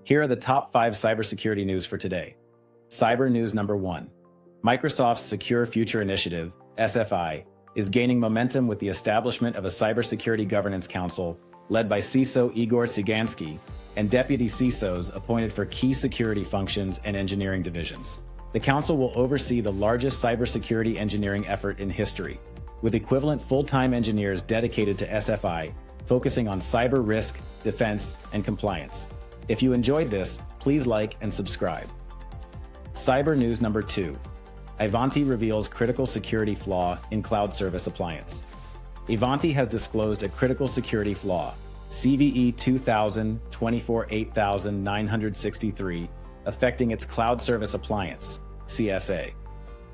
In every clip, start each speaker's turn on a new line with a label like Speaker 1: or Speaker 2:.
Speaker 1: Here are the top 5 cybersecurity news for today. Cyber news number 1. Microsoft's Secure Future Initiative, SFI, is gaining momentum with the establishment of a Cybersecurity Governance Council led by CISO Igor Tsigansky and deputy CISOs appointed for key security functions and engineering divisions. The council will oversee the largest cybersecurity engineering effort in history, with equivalent full-time engineers dedicated to SFI, focusing on cyber risk, defense, and compliance. If you enjoyed this, please like and subscribe. Cyber news number 2. Ivanti reveals critical security flaw in cloud service appliance. Ivanti has disclosed a critical security flaw, CVE 2024-8963, affecting its cloud service appliance, CSA.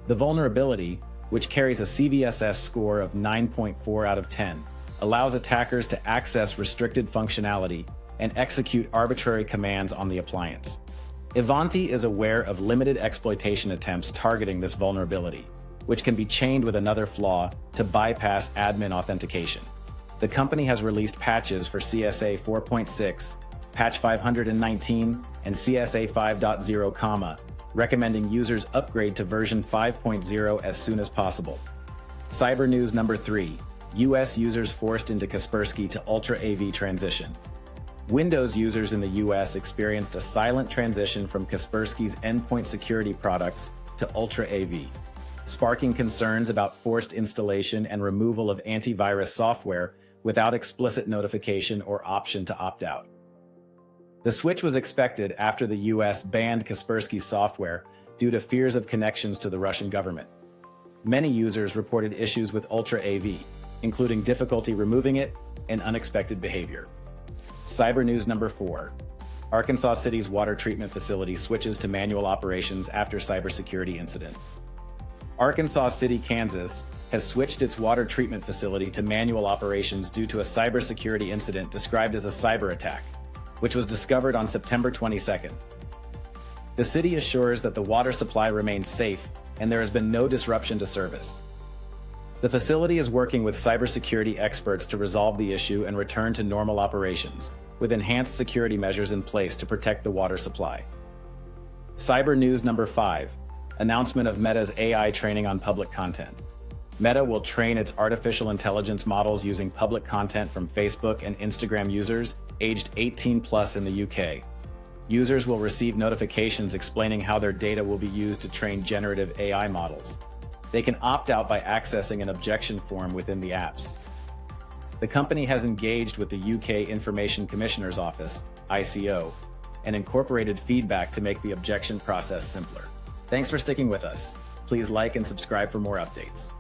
Speaker 1: The vulnerability, which carries a CVSS score of 9.4 out of 10, allows attackers to access restricted functionality and execute arbitrary commands on the appliance. Ivanti is aware of limited exploitation attempts targeting this vulnerability, which can be chained with another flaw to bypass admin authentication. The company has released patches for CSA 4.6, patch 519, and CSA 5.0, recommending users upgrade to version 5.0 as soon as possible. Cyber news number 3. US users forced into Kaspersky to UltraAV transition. Windows users in the US experienced a silent transition from Kaspersky's endpoint security products to UltraAV, sparking concerns about forced installation and removal of antivirus software without explicit notification or option to opt out. The switch was expected after the US banned Kaspersky software due to fears of connections to the Russian government. Many users reported issues with UltraAV, including difficulty removing it and unexpected behavior. Cyber news number 4. Arkansas City's water treatment facility switches to manual operations after cybersecurity incident. Arkansas City, Kansas, has switched its water treatment facility to manual operations due to a cybersecurity incident described as a cyberattack, which was discovered on September 22nd. The city assures that the water supply remains safe and there has been no disruption to service. The facility is working with cybersecurity experts to resolve the issue and return to normal operations, with enhanced security measures in place to protect the water supply. Cyber news number 5. Announcement of Meta's AI training on public content. Meta will train its artificial intelligence models using public content from Facebook and Instagram users aged 18+ in the UK. Users will receive notifications explaining how their data will be used to train generative AI models. They can opt out by accessing an objection form within the apps. The company has engaged with the UK Information Commissioner's Office, ICO, and incorporated feedback to make the objection process simpler. Thanks for sticking with us. Please like and subscribe for more updates.